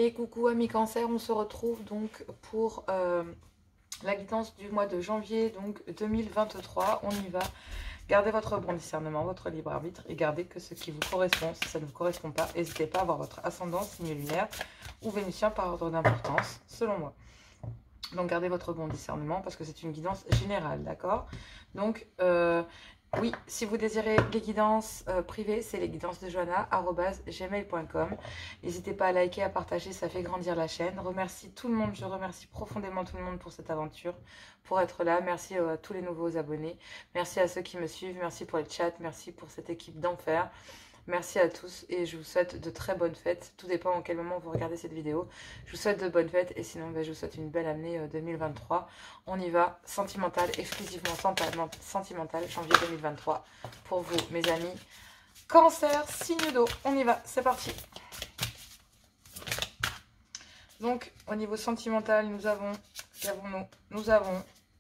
Et coucou amis cancer, on se retrouve donc pour la guidance du mois de janvier donc 2023. On y va. Gardez votre bon discernement, votre libre arbitre et gardez que ce qui vous correspond. Si ça ne vous correspond pas, n'hésitez pas à avoir votre ascendant, signe lunaire ou vénitien par ordre d'importance, selon moi. Donc gardez votre bon discernement parce que c'est une guidance générale, d'accord? Donc oui, si vous désirez les guidances privées, c'est les guidances de joanna@gmail.com. N'hésitez pas à liker, à partager, ça fait grandir la chaîne. Remercie tout le monde, je remercie profondément tout le monde pour cette aventure, pour être là. Merci à tous les nouveaux abonnés. Merci à ceux qui me suivent, merci pour le chat, merci pour cette équipe d'enfer. Merci à tous et je vous souhaite de très bonnes fêtes. Tout dépend en quel moment vous regardez cette vidéo. Je vous souhaite de bonnes fêtes et sinon je vous souhaite une belle année 2023. On y va, sentimental, exclusivement sentimental, janvier 2023 pour vous mes amis. Cancer, signe d'eau, on y va, c'est parti. Donc au niveau sentimental, nous avons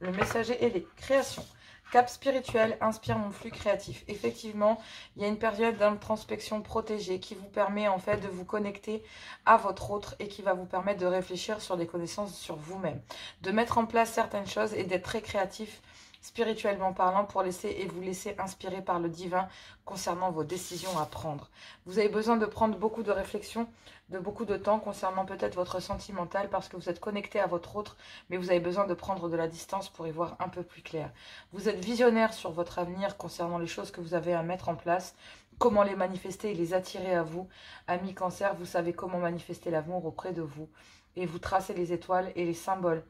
le messager ailé, création. Cap spirituel, inspire mon flux créatif. Effectivement, il y a une période d'introspection protégée qui vous permet en fait de vous connecter à votre autre et qui va vous permettre de réfléchir sur des connaissances sur vous-même. De mettre en place certaines choses et d'être très créatif spirituellement parlant pour vous laisser inspirer par le divin concernant vos décisions à prendre. Vous avez besoin de prendre beaucoup de réflexion, de beaucoup de temps concernant peut-être votre sentimental parce que vous êtes connecté à votre autre, mais vous avez besoin de prendre de la distance pour y voir un peu plus clair. Vous êtes visionnaire sur votre avenir concernant les choses que vous avez à mettre en place, comment les manifester et les attirer à vous. Amis cancer, vous savez comment manifester l'amour auprès de vous et vous tracez les étoiles et les symboles.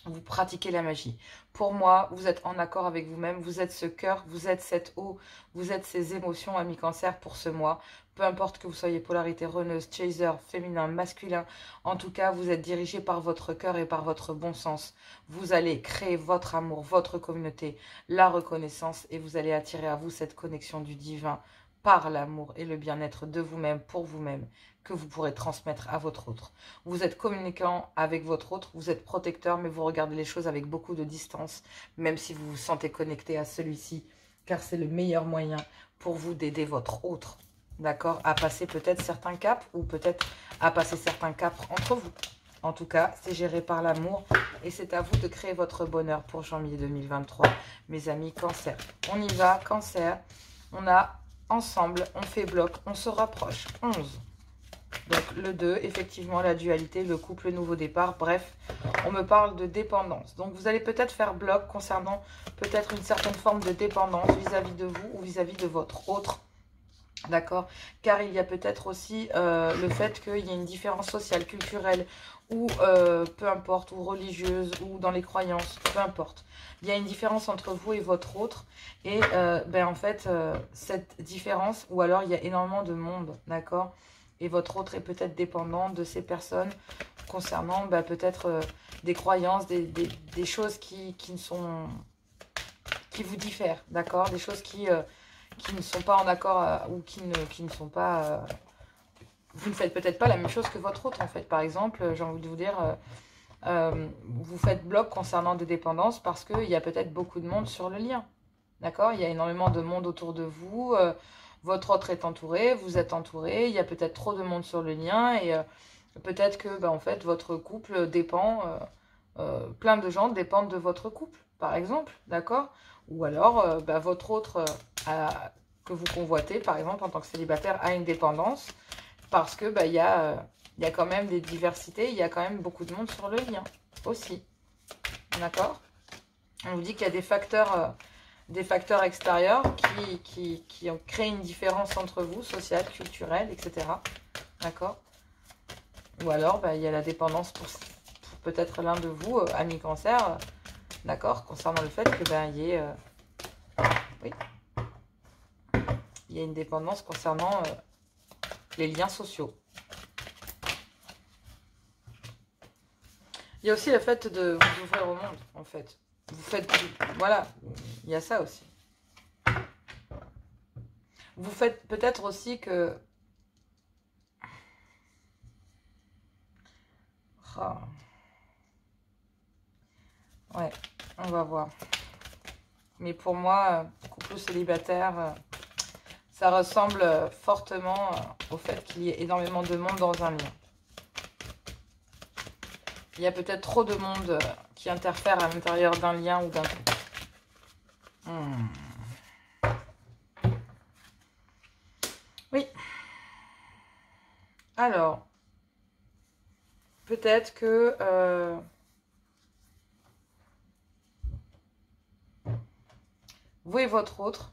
Vous pratiquez la magie. Pour moi, vous êtes en accord avec vous-même. Vous êtes ce cœur, vous êtes cette eau, vous êtes ces émotions, amis cancer, pour ce mois. Peu importe que vous soyez polarité reneuse, chaser, féminin, masculin. En tout cas, vous êtes dirigé par votre cœur et par votre bon sens. Vous allez créer votre amour, votre communauté, la reconnaissance et vous allez attirer à vous cette connexion du divin par l'amour et le bien-être de vous-même, pour vous-même, que vous pourrez transmettre à votre autre. Vous êtes communicant avec votre autre, vous êtes protecteur, mais vous regardez les choses avec beaucoup de distance, même si vous vous sentez connecté à celui-ci, car c'est le meilleur moyen pour vous d'aider votre autre, d'accord, à passer peut-être certains caps, ou peut-être à passer certains caps entre vous. En tout cas, c'est géré par l'amour, et c'est à vous de créer votre bonheur pour janvier 2023, mes amis cancer. On y va, cancer, on a ensemble, on fait bloc, on se rapproche, 11. Donc le 2, effectivement, la dualité, le couple, le nouveau départ, bref, on me parle de dépendance. Donc vous allez peut-être faire bloc concernant peut-être une certaine forme de dépendance vis-à-vis de vous ou vis-à-vis de votre autre. D'accord? Car il y a peut-être aussi le fait qu'il y ait une différence sociale, culturelle, ou peu importe, ou religieuse, ou dans les croyances, peu importe. Il y a une différence entre vous et votre autre. Et en fait, cette différence, ou alors il y a énormément de monde, d'accord? Et votre autre est peut-être dépendant de ces personnes concernant peut-être des croyances, des choses qui vous diffèrent, d'accord? Des choses qui ne sont pas en accord ou qui ne sont pas... vous ne faites peut-être pas la même chose que votre autre, en fait. Par exemple, j'ai envie de vous dire, vous faites bloc concernant des dépendances parce qu'il y a peut-être beaucoup de monde sur le lien, d'accord? Il y a énormément de monde autour de vous, votre autre est entouré, vous êtes entouré, il y a peut-être trop de monde sur le lien et peut-être que en fait votre couple dépend, plein de gens dépendent de votre couple, par exemple, d'accord? Ou alors votre autre que vous convoitez, par exemple, en tant que célibataire, a une dépendance parce que il y a quand même des diversités, il y a quand même beaucoup de monde sur le lien aussi, d'accord? On vous dit qu'il y a des facteurs extérieurs qui ont créé une différence entre vous, sociale, culturelle, etc. D'accord? Ou alors, il y a la dépendance pour peut-être l'un de vous, ami cancer, d'accord? Concernant le fait que, il y ait... oui. Il y a une dépendance concernant les liens sociaux. Il y a aussi le fait de vous ouvrir au monde, en fait. Vous faites... Voilà, il y a ça aussi. Vous faites peut-être aussi que... Oh. Ouais, on va voir. Mais pour moi, couple célibataire, ça ressemble fortement au fait qu'il y ait énormément de monde dans un lien. Il y a peut-être trop de monde qui interfère à l'intérieur d'un lien ou d'un couple. Oui. Alors, peut-être que vous et votre autre,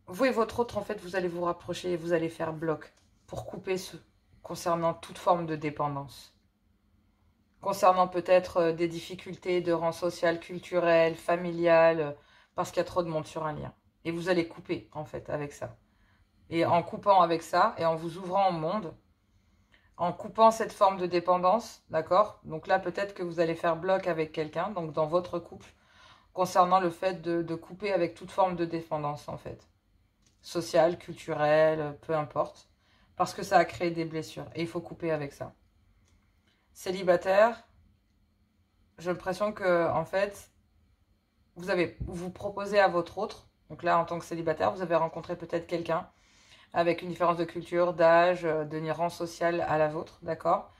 vous et votre autre, en fait, vous allez vous rapprocher et vous allez faire bloc pour couper concernant toute forme de dépendance. Concernant peut-être des difficultés de rang social, culturel, familial, parce qu'il y a trop de monde sur un lien. Et vous allez couper, en fait, avec ça. Et en coupant avec ça, et en vous ouvrant au monde, en coupant cette forme de dépendance, d'accord? Donc là, peut-être que vous allez faire bloc avec quelqu'un, donc dans votre couple, concernant le fait de couper avec toute forme de dépendance, en fait. Sociale, culturelle, peu importe. Parce que ça a créé des blessures. Et il faut couper avec ça. Célibataire, j'ai l'impression que, en fait, vous proposez à votre autre. Donc là, en tant que célibataire, vous avez rencontré peut-être quelqu'un avec une différence de culture, d'âge, de rang social à la vôtre, d'accord?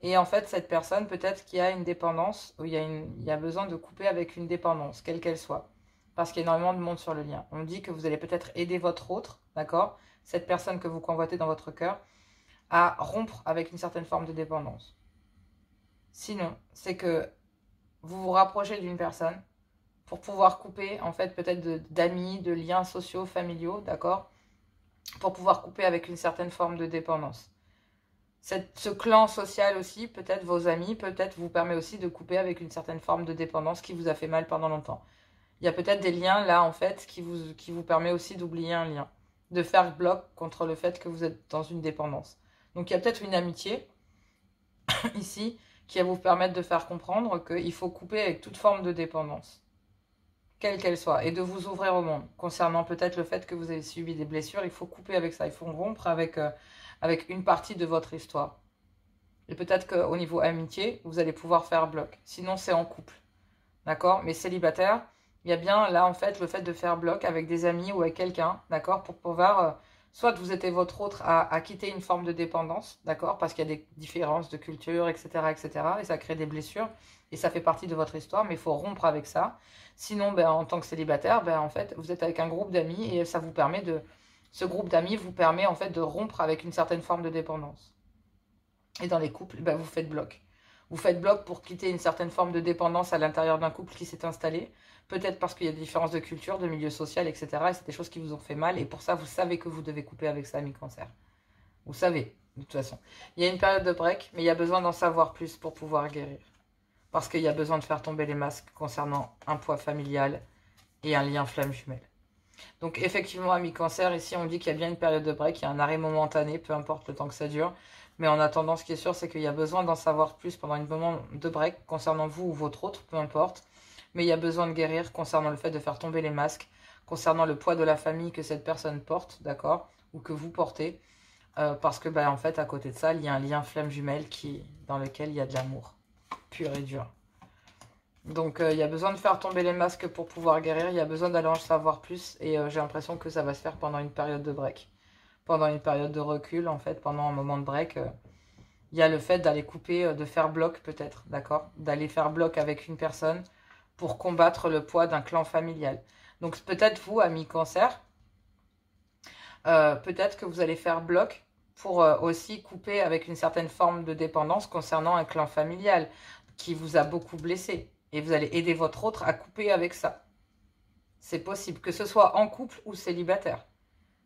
Et en fait, cette personne, peut-être qu'il y a une dépendance, ou il y a besoin de couper avec une dépendance, quelle qu'elle soit. Parce qu'il y a énormément de monde sur le lien. On dit que vous allez peut-être aider votre autre, d'accord? Cette personne que vous convoitez dans votre cœur, à rompre avec une certaine forme de dépendance. Sinon, c'est que vous vous rapprochez d'une personne pour pouvoir couper, en fait, peut-être d'amis, de liens sociaux, familiaux, d'accord? Pour pouvoir couper avec une certaine forme de dépendance. Ce clan social aussi, peut-être vos amis, peut-être vous permet aussi de couper avec une certaine forme de dépendance qui vous a fait mal pendant longtemps. Il y a peut-être des liens là, en fait, qui vous permet aussi d'oublier un lien. De faire bloc contre le fait que vous êtes dans une dépendance. Donc il y a peut-être une amitié, ici, qui va vous permettre de faire comprendre qu'il faut couper avec toute forme de dépendance. Quelle qu'elle soit. Et de vous ouvrir au monde. Concernant peut-être le fait que vous avez subi des blessures, il faut couper avec ça. Il faut rompre avec une partie de votre histoire. Et peut-être qu'au niveau amitié, vous allez pouvoir faire bloc. Sinon, c'est en couple. D'accord? Mais célibataire, il y a bien là, en fait, le fait de faire bloc avec des amis ou avec quelqu'un, d'accord? Pour pouvoir, soit vous aidez votre autre à quitter une forme de dépendance, d'accord? Parce qu'il y a des différences de culture, etc., etc. Et ça crée des blessures. Et ça fait partie de votre histoire, mais il faut rompre avec ça. Sinon, ben, en tant que célibataire, ben, en fait, vous êtes avec un groupe d'amis et ça vous permet de... Ce groupe d'amis vous permet en fait de rompre avec une certaine forme de dépendance. Et dans les couples, ben, vous faites bloc. Vous faites bloc pour quitter une certaine forme de dépendance à l'intérieur d'un couple qui s'est installé. Peut-être parce qu'il y a des différences de culture, de milieu social, etc. Et c'est des choses qui vous ont fait mal. Et pour ça, vous savez que vous devez couper avec ça, mi-cancer. Vous savez, de toute façon. Il y a une période de break, mais il y a besoin d'en savoir plus pour pouvoir guérir. Parce qu'il y a besoin de faire tomber les masques concernant un poids familial et un lien flamme jumelle. Donc effectivement, à mi-cancer, ici on dit qu'il y a bien une période de break, il y a un arrêt momentané, peu importe le temps que ça dure. Mais en attendant, ce qui est sûr, c'est qu'il y a besoin d'en savoir plus pendant une moment de break concernant vous ou votre autre, peu importe. Mais il y a besoin de guérir concernant le fait de faire tomber les masques, concernant le poids de la famille que cette personne porte, d'accord? Ou que vous portez. Parce que, en fait, à côté de ça, il y a un lien flamme jumelle dans lequel il y a de l'amour pur et dur. Donc, il y a besoin de faire tomber les masques pour pouvoir guérir. Il y a besoin d'aller en savoir plus. Et j'ai l'impression que ça va se faire pendant une période de break. Pendant une période de recul, en fait, pendant un moment de break. Il y a le fait d'aller couper, de faire bloc peut-être, d'accord? D'aller faire bloc avec une personne pour combattre le poids d'un clan familial. Donc, peut-être vous, amis cancer, peut-être que vous allez faire bloc pour aussi couper avec une certaine forme de dépendance concernant un clan familial qui vous a beaucoup blessé. Et vous allez aider votre autre à couper avec ça. C'est possible, que ce soit en couple ou célibataire.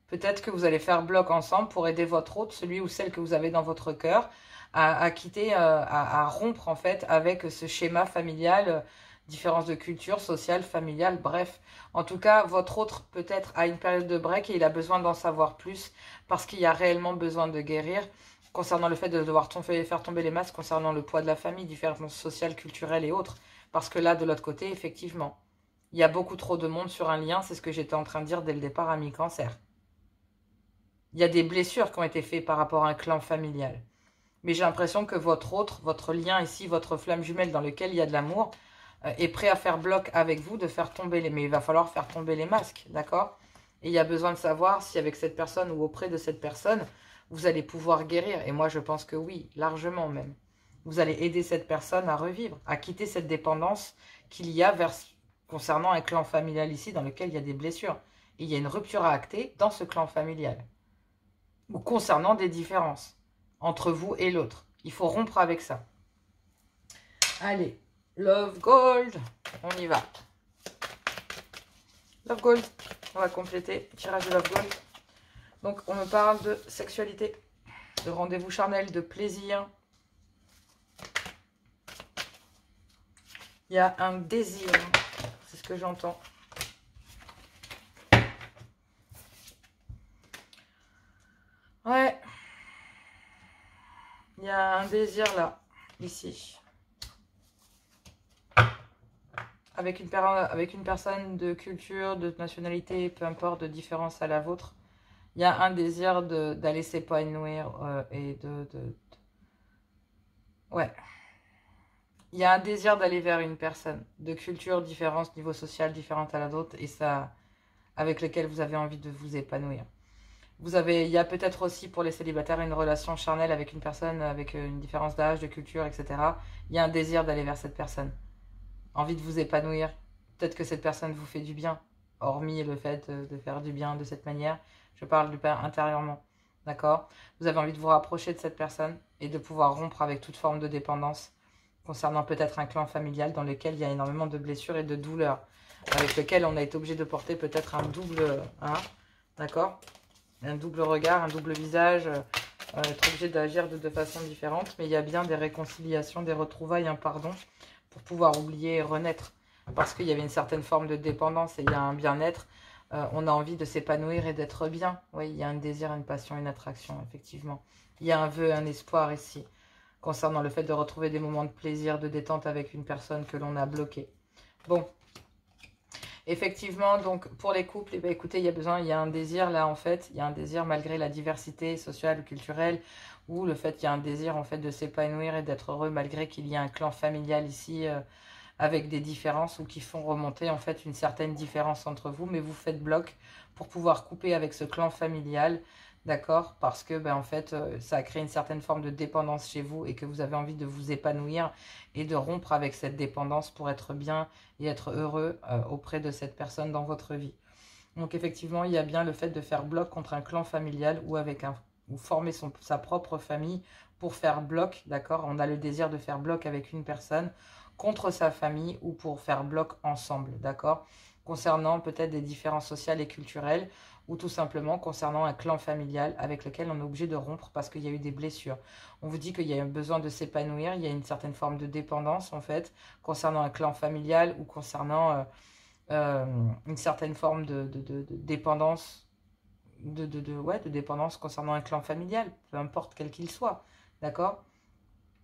Peut-être que vous allez faire bloc ensemble pour aider votre autre, celui ou celle que vous avez dans votre cœur, à quitter, à rompre en fait avec ce schéma familial, différence de culture, sociale, familiale, bref. En tout cas, votre autre peut-être a une période de break et il a besoin d'en savoir plus parce qu'il y a réellement besoin de guérir concernant le fait de devoir faire tomber les masques, concernant le poids de la famille, différences sociales, culturelles et autres. Parce que là, de l'autre côté, effectivement, il y a beaucoup trop de monde sur un lien, c'est ce que j'étais en train de dire dès le départ à mi-cancer. Il y a des blessures qui ont été faites par rapport à un clan familial. Mais j'ai l'impression que votre lien ici, votre flamme jumelle dans lequel il y a de l'amour, est prêt à faire bloc avec vous, de faire tomber les... Mais il va falloir faire tomber les masques, d'accord? Et il y a besoin de savoir si avec cette personne ou auprès de cette personne, vous allez pouvoir guérir. Et moi, je pense que oui, largement même. Vous allez aider cette personne à revivre, à quitter cette dépendance qu'il y a concernant un clan familial ici dans lequel il y a des blessures. Et il y a une rupture à acter dans ce clan familial. Ou concernant des différences entre vous et l'autre. Il faut rompre avec ça. Allez, Love Gold, on y va. Love Gold, on va compléter. Tirage de Love Gold. Donc, on me parle de sexualité, de rendez-vous charnel, de plaisir. Il y a un désir, c'est ce que j'entends. Ouais. Il y a un désir là, ici. Avec une personne de culture, de nationalité, peu importe, de différence à la vôtre. Il y a un désir d'aller s'épanouir et Ouais. Il y a un désir d'aller vers une personne de culture différente, niveau social différente à la vôtre et ça, avec lequel vous avez envie de vous épanouir. Il y a peut-être aussi pour les célibataires une relation charnelle avec une personne avec une différence d'âge, de culture, etc. Il y a un désir d'aller vers cette personne. Envie de vous épanouir. Peut-être que cette personne vous fait du bien, hormis le fait de faire du bien de cette manière. Je parle du père intérieurement, d'accord? Vous avez envie de vous rapprocher de cette personne et de pouvoir rompre avec toute forme de dépendance concernant peut-être un clan familial dans lequel il y a énormément de blessures et de douleurs, avec lequel on a été obligé de porter peut-être un double, d'accord? Un double regard, un double visage, être obligé d'agir de deux façons différentes, mais il y a bien des réconciliations, des retrouvailles, un pardon, pour pouvoir oublier et renaître, parce qu'il y avait une certaine forme de dépendance et il y a un bien-être, on a envie de s'épanouir et d'être bien, oui, il y a un désir, une passion, une attraction, effectivement. Il y a un vœu, un espoir ici, concernant le fait de retrouver des moments de plaisir, de détente avec une personne que l'on a bloquée. Bon. Effectivement, donc pour les couples, eh bien, écoutez, il y a un désir là en fait, il y a un désir malgré la diversité sociale ou culturelle, ou le fait qu'il y a un désir en fait de s'épanouir et d'être heureux malgré qu'il y a un clan familial ici avec des différences ou qui font remonter en fait une certaine différence entre vous, mais vous faites bloc pour pouvoir couper avec ce clan familial, d'accord? Parce que ben, en fait, ça a créé une certaine forme de dépendance chez vous et que vous avez envie de vous épanouir et de rompre avec cette dépendance pour être bien et être heureux auprès de cette personne dans votre vie. Donc effectivement, il y a bien le fait de faire bloc contre un clan familial ou former sa propre famille pour faire bloc, d'accord? On a le désir de faire bloc avec une personne contre sa famille ou pour faire bloc ensemble, d'accord? Concernant peut-être des différences sociales et culturelles ou tout simplement concernant un clan familial avec lequel on est obligé de rompre parce qu'il y a eu des blessures. On vous dit qu'il y a un besoin de s'épanouir, il y a une certaine forme de dépendance en fait, concernant un clan familial ou concernant une certaine forme de dépendance, de dépendance concernant un clan familial, peu importe quel qu'il soit, d'accord?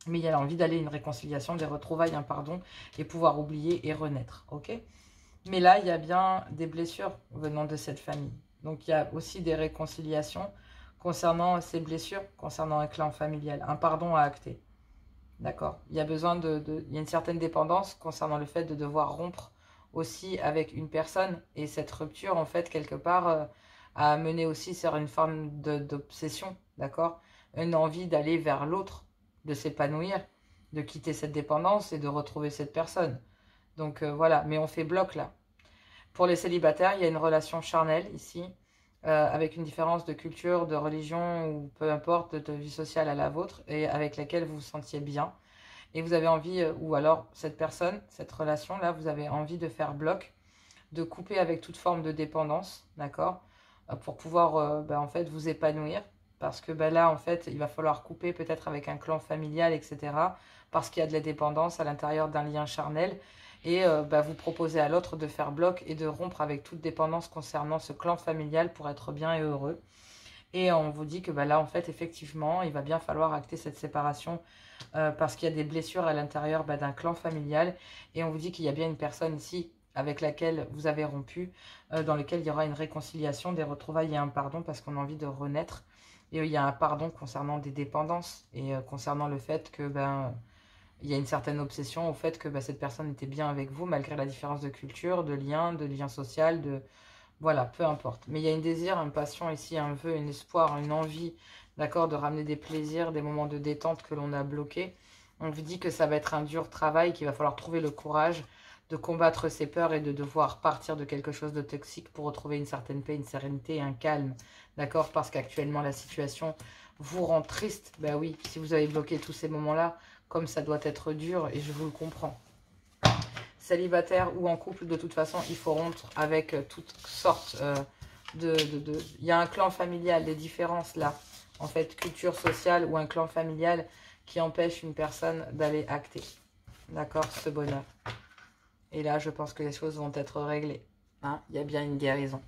Mais il y a l'envie d'aller une réconciliation, des retrouvailles, un pardon, et pouvoir oublier et renaître, ok? Mais là, il y a bien des blessures venant de cette famille. Donc, il y a aussi des réconciliations concernant ces blessures, concernant un clan familial, un pardon à acter. D'accord? Il y a besoin il y a une certaine dépendance concernant le fait de devoir rompre aussi avec une personne. Et cette rupture, en fait, quelque part, a amené aussi sur une forme d'obsession, d'accord? Une envie d'aller vers l'autre, de s'épanouir, de quitter cette dépendance et de retrouver cette personne. Donc voilà, mais on fait bloc là. Pour les célibataires, il y a une relation charnelle ici, avec une différence de culture, de religion ou peu importe, de vie sociale à la vôtre et avec laquelle vous vous sentiez bien. Et vous avez envie, ou alors cette personne, cette relation-là, vous avez envie de faire bloc, de couper avec toute forme de dépendance, d'accord, pour pouvoir en fait vous épanouir. Parce que là, en fait, il va falloir couper peut-être avec un clan familial, etc. Parce qu'il y a de la dépendance à l'intérieur d'un lien charnel. Et vous proposez à l'autre de faire bloc et de rompre avec toute dépendance concernant ce clan familial pour être bien et heureux. Et on vous dit que là, en fait, effectivement, il va bien falloir acter cette séparation parce qu'il y a des blessures à l'intérieur d'un clan familial. Et on vous dit qu'il y a bien une personne ici avec laquelle vous avez rompu, dans lequel il y aura une réconciliation, des retrouvailles et un pardon parce qu'on a envie de renaître Et il y a un pardon concernant des dépendances et concernant le fait que il y a une certaine obsession au fait que cette personne était bien avec vous malgré la différence de culture, de lien social, de voilà, peu importe. Mais il y a un désir, une passion ici, un vœu, un espoir, une envie, d'accord, de ramener des plaisirs, des moments de détente que l'on a bloqués. On vous dit que ça va être un dur travail, qu'il va falloir trouver le courage de combattre ses peurs et de devoir partir de quelque chose de toxique pour retrouver une certaine paix, une sérénité et un calme, d'accord? Parce qu'actuellement, la situation vous rend triste. Ben oui, si vous avez bloqué tous ces moments-là, comme ça doit être dur, et je vous le comprends. Célibataire ou en couple, de toute façon, il faut rompre avec toutes sortes Il y a un clan familial, des différences là, en fait, culture sociale ou un clan familial qui empêche une personne d'aller acter, d'accord, ce bonheur. Et là, je pense que les choses vont être réglées. Hein, il y a bien une guérison.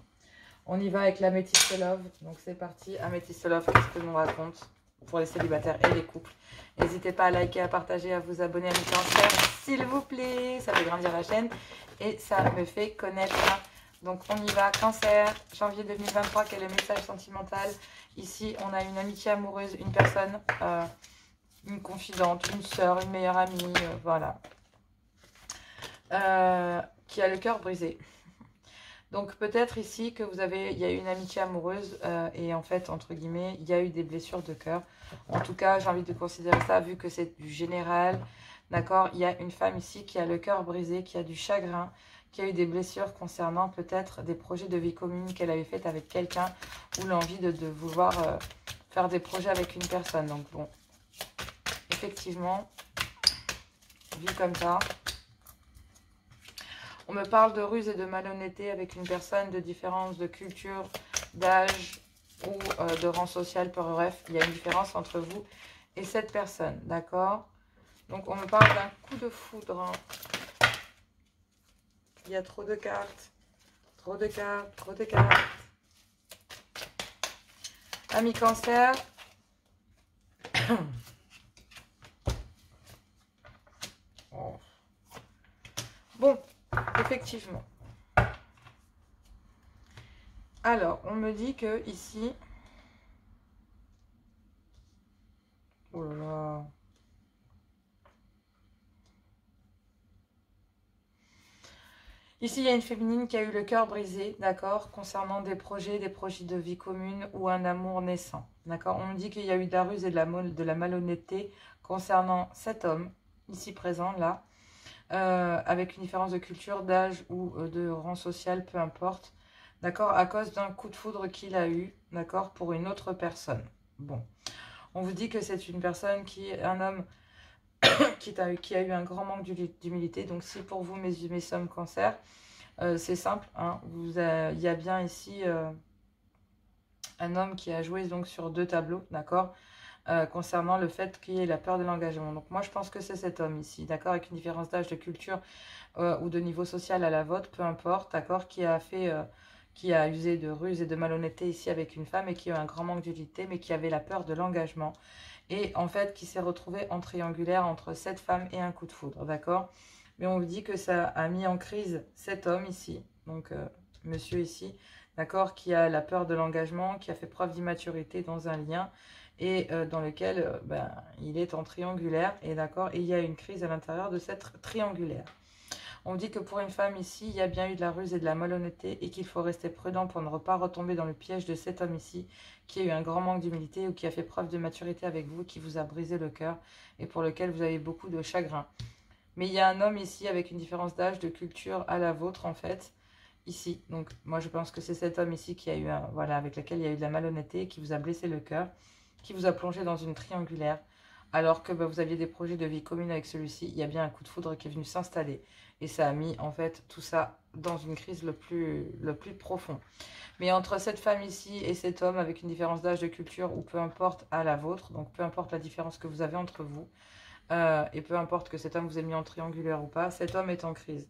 On y va avec l'Améthyste Love. Donc c'est parti. Améthyste Love, qu'est-ce que l'on raconte pour les célibataires et les couples? N'hésitez pas à liker, à partager, à vous abonner à mes cancers, s'il vous plaît. Ça fait grandir la chaîne et ça me fait connaître. Donc on y va. Cancer, janvier 2023, quel est le message sentimental? Ici, on a une amitié amoureuse, une personne, une confidente, une sœur, une meilleure amie, voilà. Qui a le cœur brisé. Donc peut-être ici que il y a eu une amitié amoureuse et en fait, entre guillemets, il y a eu des blessures de cœur. En tout cas, j'ai envie de considérer ça, vu que c'est du général, d'accord? Il y a une femme ici qui a le cœur brisé, qui a du chagrin, qui a eu des blessures concernant peut-être des projets de vie commune qu'elle avait fait avec quelqu'un ou l'envie de vouloir faire des projets avec une personne. Donc bon, effectivement, vu comme ça, on me parle de ruse et de malhonnêteté avec une personne de différence de culture, d'âge ou de rang social, bref. Il y a une différence entre vous et cette personne, d'accord? Donc, on me parle d'un coup de foudre. Hein. Il y a trop de cartes. Trop de cartes, trop de cartes. Ami Cancer. Oh. Bon. Effectivement. Alors, on me dit que ici... Oh là là. Ici, il y a une féminine qui a eu le cœur brisé, d'accord, concernant des projets de vie commune ou un amour naissant. D'accord. On me dit qu'il y a eu de la ruse et de la malhonnêteté concernant cet homme, ici présent, là. Avec une différence de culture, d'âge ou de rang social, peu importe, d'accord, à cause d'un coup de foudre qu'il a eu, d'accord, pour une autre personne. Bon, on vous dit que c'est une personne un homme qui a eu un grand manque d'humilité. Donc si pour vous, mes sommes cancer, c'est simple, hein, il y a bien ici un homme qui a joué donc sur 2 tableaux, d'accord, concernant le fait qu'il y ait la peur de l'engagement. Donc moi je pense que c'est cet homme ici, d'accord, avec une différence d'âge, de culture ou de niveau social à la vôtre, peu importe, d'accord, qui a usé de ruse et de malhonnêteté ici avec une femme et qui a eu un grand manque d'utilité, mais qui avait la peur de l'engagement. Et en fait qui s'est retrouvé en triangulaire entre cette femme et un coup de foudre, d'accord. Mais on vous dit que ça a mis en crise cet homme ici, donc monsieur ici, d'accord, qui a la peur de l'engagement, qui a fait preuve d'immaturité dans un lien, et dans lequel il est en triangulaire, et d'accord, et il y a une crise à l'intérieur de cette triangulaire. On dit que pour une femme ici, il y a bien eu de la ruse et de la malhonnêteté, et qu'il faut rester prudent pour ne pas retomber dans le piège de cet homme ici, qui a eu un grand manque d'humilité ou qui a fait preuve de maturité avec vous, qui vous a brisé le cœur, et pour lequel vous avez beaucoup de chagrin. Mais il y a un homme ici avec une différence d'âge, de culture à la vôtre en fait, ici. Donc moi je pense que c'est cet homme ici qui a eu avec lequel il y a eu de la malhonnêteté, qui vous a blessé le cœur, qui vous a plongé dans une triangulaire, alors que vous aviez des projets de vie commune avec celui-ci. Il y a bien un coup de foudre qui est venu s'installer. Et ça a mis en fait tout ça dans une crise le plus profond. Mais entre cette femme ici et cet homme avec une différence d'âge, de culture, ou peu importe à la vôtre, donc peu importe la différence que vous avez entre vous, et peu importe que cet homme vous ait mis en triangulaire ou pas, cet homme est en crise.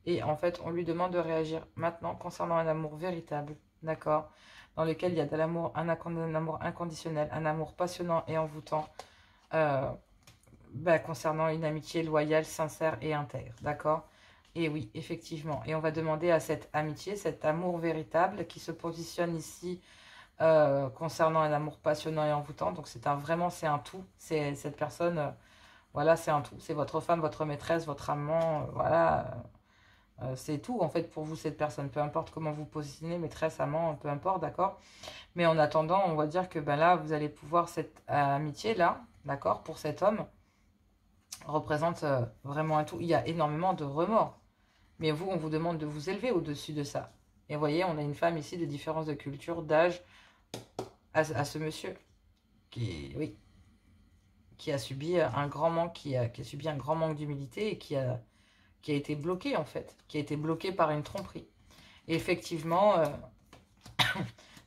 Et en fait, on lui demande de réagir maintenant concernant un amour véritable, d'accord, dans lequel il y a de l'amour, un amour inconditionnel, un amour passionnant et envoûtant, concernant une amitié loyale, sincère et intègre, d'accord. Et oui, effectivement. Et on va demander à cette amitié, cet amour véritable qui se positionne ici concernant un amour passionnant et envoûtant. Donc vraiment, c'est un tout. C'est cette personne, voilà, c'est un tout. C'est votre femme, votre maîtresse, votre amant, voilà. C'est tout, en fait, pour vous, cette personne. Peu importe comment vous positionnez, maîtresse, amant, peu importe, d'accord? Mais en attendant, on va dire que ben là, vous allez pouvoir, cette amitié-là, d'accord, pour cet homme, représente vraiment un tout. Il y a énormément de remords. Mais vous, on vous demande de vous élever au-dessus de ça. Et vous voyez, on a une femme ici de différence de culture, d'âge, à ce monsieur, oui, qui a subi un grand manque, qui a subi un grand manque d'humilité et qui a été bloqué, en fait, qui a été bloqué par une tromperie. Et effectivement,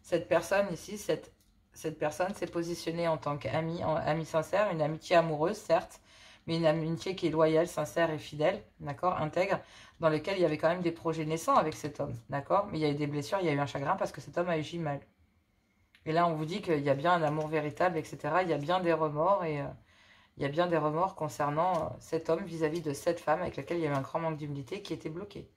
cette personne ici, cette personne s'est positionnée en tant qu'amie, amie sincère, une amitié amoureuse, certes, mais une amitié qui est loyale, sincère et fidèle, d'accord, intègre, dans lequel il y avait quand même des projets naissants avec cet homme, d'accord, mais il y a eu des blessures, il y a eu un chagrin parce que cet homme a agi mal. Et là, on vous dit qu'il y a bien un amour véritable, etc. Il y a bien des remords et il y a bien des remords concernant cet homme vis-à-vis de cette femme avec laquelle il y a eu un grand manque d'humilité qui était bloqué,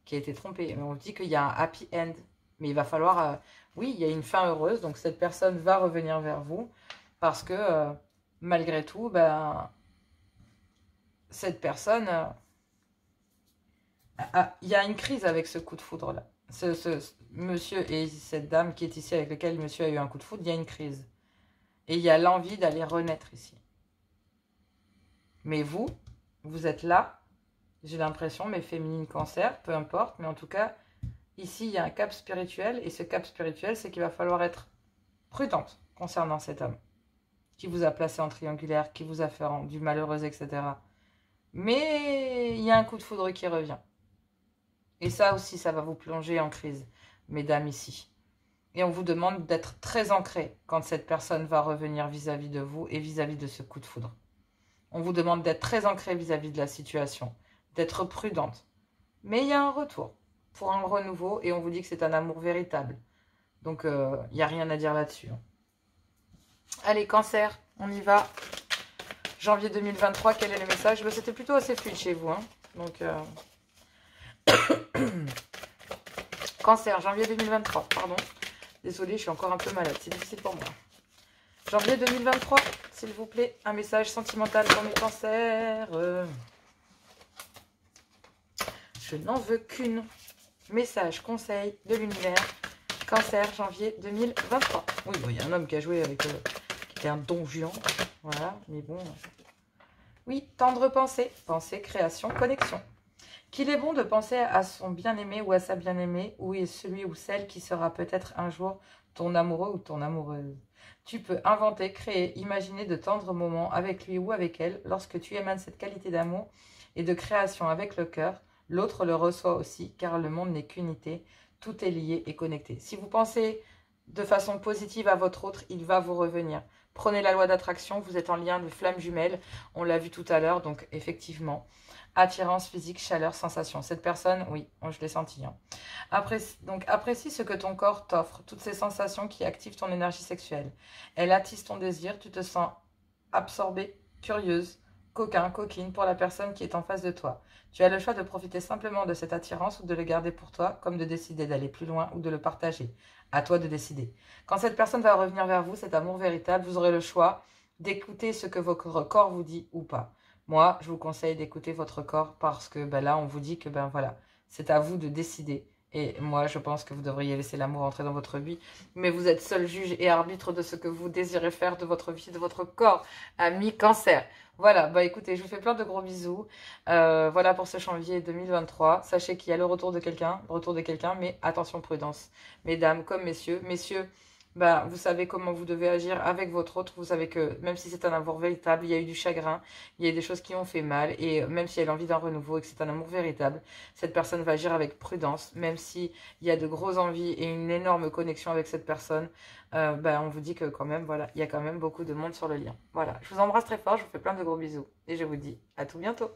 qui a été trompé. Mais on vous dit qu'il y a un happy end. Mais il va falloir... oui, il y a une fin heureuse, donc cette personne va revenir vers vous parce que malgré tout, ben, cette personne... il y a une crise avec ce coup de foudre-là. Ce monsieur et cette dame qui est ici avec lequel monsieur a eu un coup de foudre, il y a une crise. Et il y a l'envie d'aller renaître ici. Mais vous, vous êtes là, j'ai l'impression, mais féminine cancer, peu importe, mais en tout cas, ici, il y a un cap spirituel, et ce cap spirituel, c'est qu'il va falloir être prudente concernant cet homme, qui vous a placé en triangulaire, qui vous a fait rendu malheureuse, etc. Mais il y a un coup de foudre qui revient. Et ça aussi, ça va vous plonger en crise, mesdames ici. Et on vous demande d'être très ancré quand cette personne va revenir vis-à-vis de vous et vis-à-vis de ce coup de foudre. On vous demande d'être très ancré vis-à-vis de la situation, d'être prudente. Mais il y a un retour pour un renouveau et on vous dit que c'est un amour véritable. Donc, il n'y a rien à dire là-dessus. Allez, cancer, on y va. Janvier 2023, quel est le message? C'était plutôt assez fluide chez vous. Hein. Donc, cancer, janvier 2023, pardon. Désolée, je suis encore un peu malade, c'est difficile pour moi. Janvier 2023, s'il vous plaît, un message sentimental pour mes cancers. Je n'en veux qu'une. Message, conseil de l'univers. Cancer, janvier 2023. Oui, il y a un homme qui a joué avec... qui était un don juan. Voilà, mais bon... Oui, tendre pensée. Pensée, création, connexion. Qu'il est bon de penser à son bien-aimé ou à sa bien-aimée, ou est celui ou celle qui sera peut-être un jour ton amoureux ou ton amoureuse. Tu peux inventer, créer, imaginer de tendres moments avec lui ou avec elle. Lorsque tu émanes cette qualité d'amour et de création avec le cœur, l'autre le reçoit aussi, car le monde n'est qu'unité. Tout est lié et connecté. Si vous pensez de façon positive à votre autre, il va vous revenir. Prenez la loi d'attraction, vous êtes en lien de flammes jumelles. On l'a vu tout à l'heure, donc effectivement... Attirance physique, chaleur, sensation. Cette personne, oui, je l'ai senti. Hein. Donc, apprécie ce que ton corps t'offre, toutes ces sensations qui activent ton énergie sexuelle. Elle attise ton désir, tu te sens absorbée, curieuse, coquin, coquine pour la personne qui est en face de toi. Tu as le choix de profiter simplement de cette attirance ou de le garder pour toi, comme de décider d'aller plus loin ou de le partager. À toi de décider. Quand cette personne va revenir vers vous, cet amour véritable, vous aurez le choix d'écouter ce que votre corps vous dit ou pas. Moi, je vous conseille d'écouter votre corps parce que ben là, on vous dit que ben voilà, c'est à vous de décider. Et moi, je pense que vous devriez laisser l'amour entrer dans votre vie. Mais vous êtes seul juge et arbitre de ce que vous désirez faire de votre vie, de votre corps, ami cancer. Voilà, bah écoutez, je vous fais plein de gros bisous. Voilà pour ce janvier 2023. Sachez qu'il y a le retour de quelqu'un, mais attention, prudence. Mesdames comme messieurs, bah, vous savez comment vous devez agir avec votre autre. Vous savez que même si c'est un amour véritable, il y a eu du chagrin, il y a eu des choses qui ont fait mal. Et même si elle a envie d'un renouveau et que c'est un amour véritable, cette personne va agir avec prudence. Même s'il y a de grosses envies et une énorme connexion avec cette personne, bah, on vous dit que quand même, voilà, il y a quand même beaucoup de monde sur le lien. Voilà, je vous embrasse très fort, je vous fais plein de gros bisous. Et je vous dis à tout bientôt.